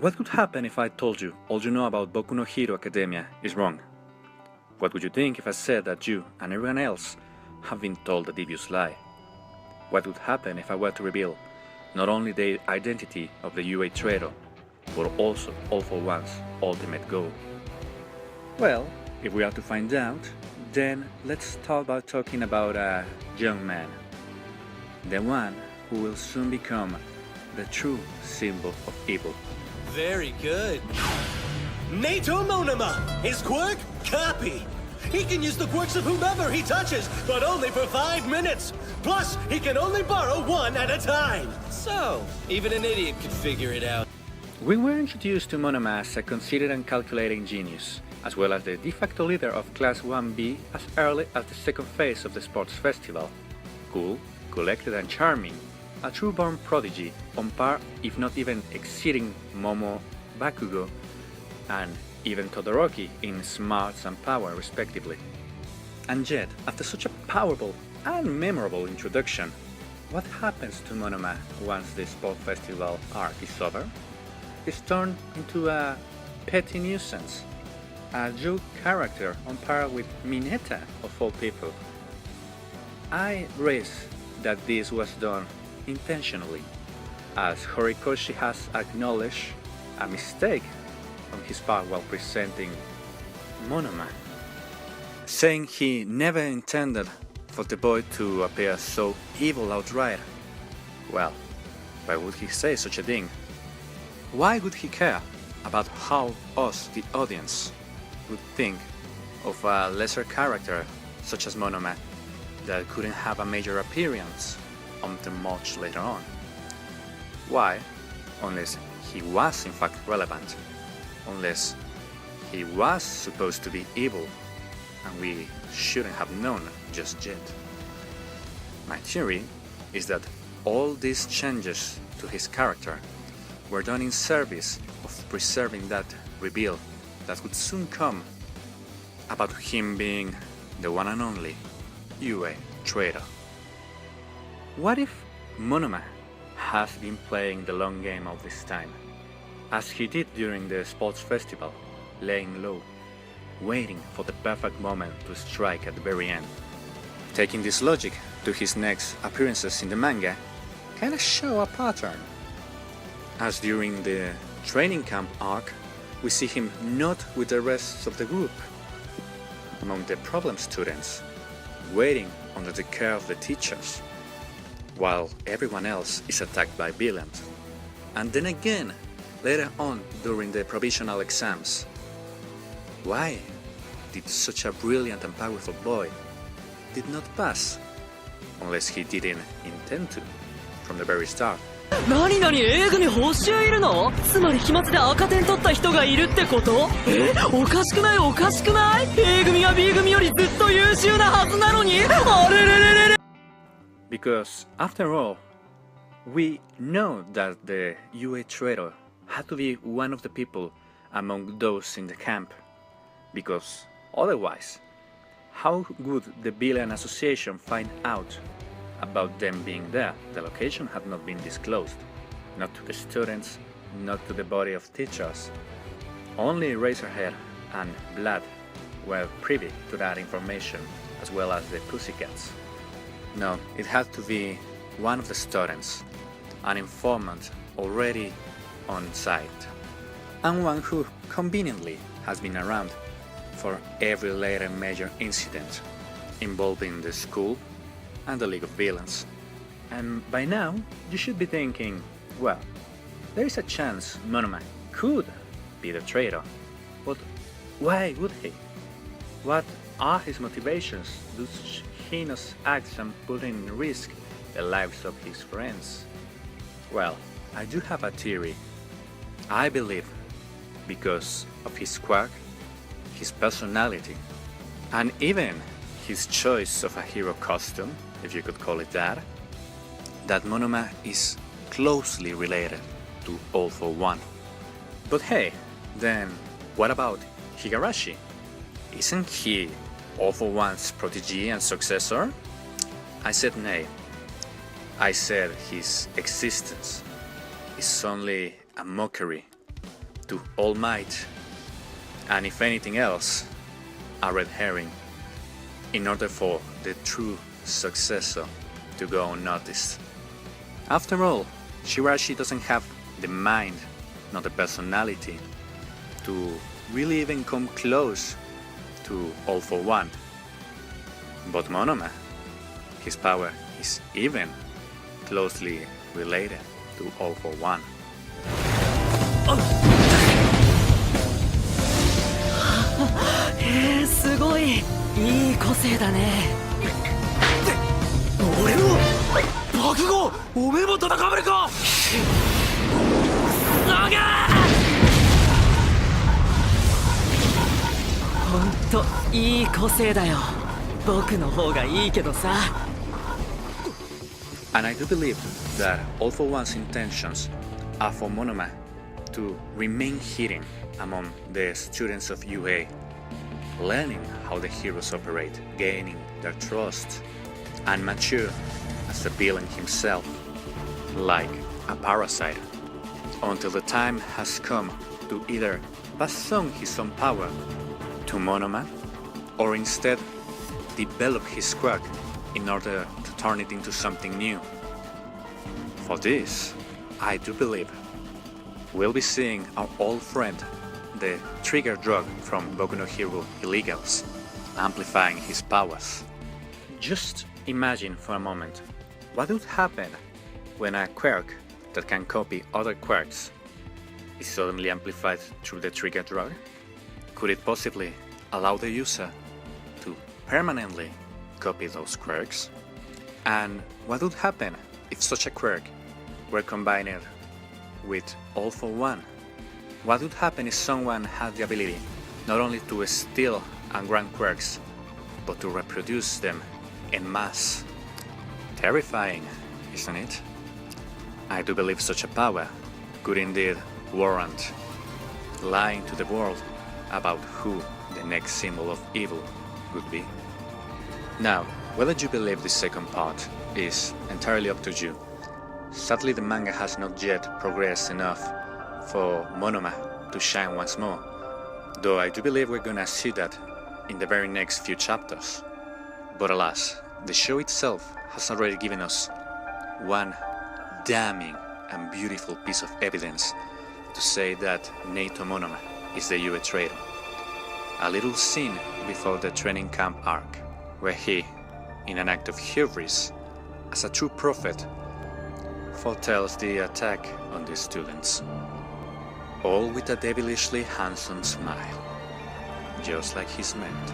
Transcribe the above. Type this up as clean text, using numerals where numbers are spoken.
What would happen if I told you all you know about Boku no Hero Academia is wrong? What would you think if I said that you and everyone else have been told a devious lie? What would happen if I were to reveal not only the identity of the UA Traitor, but also All for One's ultimate goal? Well, if we are to find out, then let's start by talking about a young man. The one who will soon become the true symbol of evil. Very good. Neito Monoma! His quirk? Copy! He can use the quirks of whomever he touches, but only for 5 minutes! Plus, he can only borrow one at a time! So, even an idiot could figure it out. We were introduced to Monoma as a considered and calculating genius, as well as the de facto leader of Class 1B as early as the second phase of the sports festival. Cool, collected and charming, a true-born prodigy, on par if not even exceeding Momo, Bakugo, and even Todoroki in smarts and power respectively. And yet, after such a powerful and memorable introduction, what happens to Monoma once the sport festival arc is over? He's turned into a petty nuisance, a joke character on par with Mineta of all people. I risk that this was done intentionally, as Horikoshi has acknowledged a mistake on his part while presenting Monoma, saying he never intended for the boy to appear so evil outright. Well, why would he say such a thing? Why would he care about how us, the audience, would think of a lesser character such as Monoma that couldn't have a major appearance until much later on? Why? Unless he was in fact relevant, unless he was supposed to be evil and we shouldn't have known just yet. My theory is that all these changes to his character were done in service of preserving that reveal that would soon come about him being the one and only UA Traitor. What if Monoma has been playing the long game all this time, as he did during the sports festival, laying low, waiting for the perfect moment to strike at the very end? Taking this logic to his next appearances in the manga, kinda show a pattern, as during the training camp arc, we see him not with the rest of the group, among the problem students, waiting under the care of the teachers, while everyone else is attacked by villains. And then again, later on during the provisional exams. Why did such a brilliant and powerful boy did not pass, unless he didn't intend to from the very start? 何々 A 組報酬いるの？つまり期末で赤点取った人がいるってこと？おかしくないおかしくない？ A 組が B 組よりずっと優秀なはずなのに？あれれれれれ Because after all, we know that the UA Traitor had to be one of the people among those in the camp, because otherwise, how would the villain association find out about them being there? The location had not been disclosed, not to the students, not to the body of teachers. Only Razorhead and Blood were privy to that information, as well as the Pussycats. No, it had to be one of the students, an informant already on site, and one who conveniently has been around for every later major incident involving the school and the League of Villains. And by now, you should be thinking, well, there is a chance Monoma could be the traitor, but why would he? What are his motivations to such heinous acts and putting in risk the lives of his friends? Well, I do have a theory. I believe because of his quirk, his personality, and even his choice of a hero costume, if you could call it that Monoma is closely related to All for One. But hey, then what about Higarashi? Isn't he All for One's protege and successor? I said nay. I said his existence is only a mockery to all might, and if anything else, a red herring, in order for the true successor to go unnoticed. After all, Shirashi doesn't have the mind, nor the personality, to really even come close to All for One. But Monoma, his power is even closely related to All for One. すごいいい個性だね。俺の爆豪、おめえも戦えるか。あがほんといい個性だよ。僕の方がいいけどさ。 And I do believe that All for One's intentions are for Monoma to remain hidden among the students of UA, learning how the heroes operate, gaining their trust, and mature as a villain himself, like a parasite, until the time has come to either pass on his own power to Monoma, or instead develop his quirk in order to turn it into something new. For this, I do believe we'll be seeing our old friend, the trigger drug from Boku no Hero Illegals, amplifying his powers. Just imagine for a moment what would happen when a quirk that can copy other quirks is suddenly amplified through the trigger drug. Could it possibly allow the user to permanently copy those quirks? And what would happen if such a quirk were combined with All for One? What would happen if someone had the ability not only to steal and grant quirks, but to reproduce them en masse? Terrifying, isn't it? I do believe such a power could indeed warrant lying to the world about who the next symbol of evil would be. Now, whether you believe this second part is entirely up to you. Sadly, the manga has not yet progressed enough for Monoma to shine once more, though I do believe we're gonna see that in the very next few chapters. But alas, the show itself has already given us one damning and beautiful piece of evidence to say that Neito Monoma is the UA Traitor. A little scene before the training camp arc, where he, in an act of hubris, as a true prophet, foretells the attack on the students. All with a devilishly handsome smile, just like he's meant.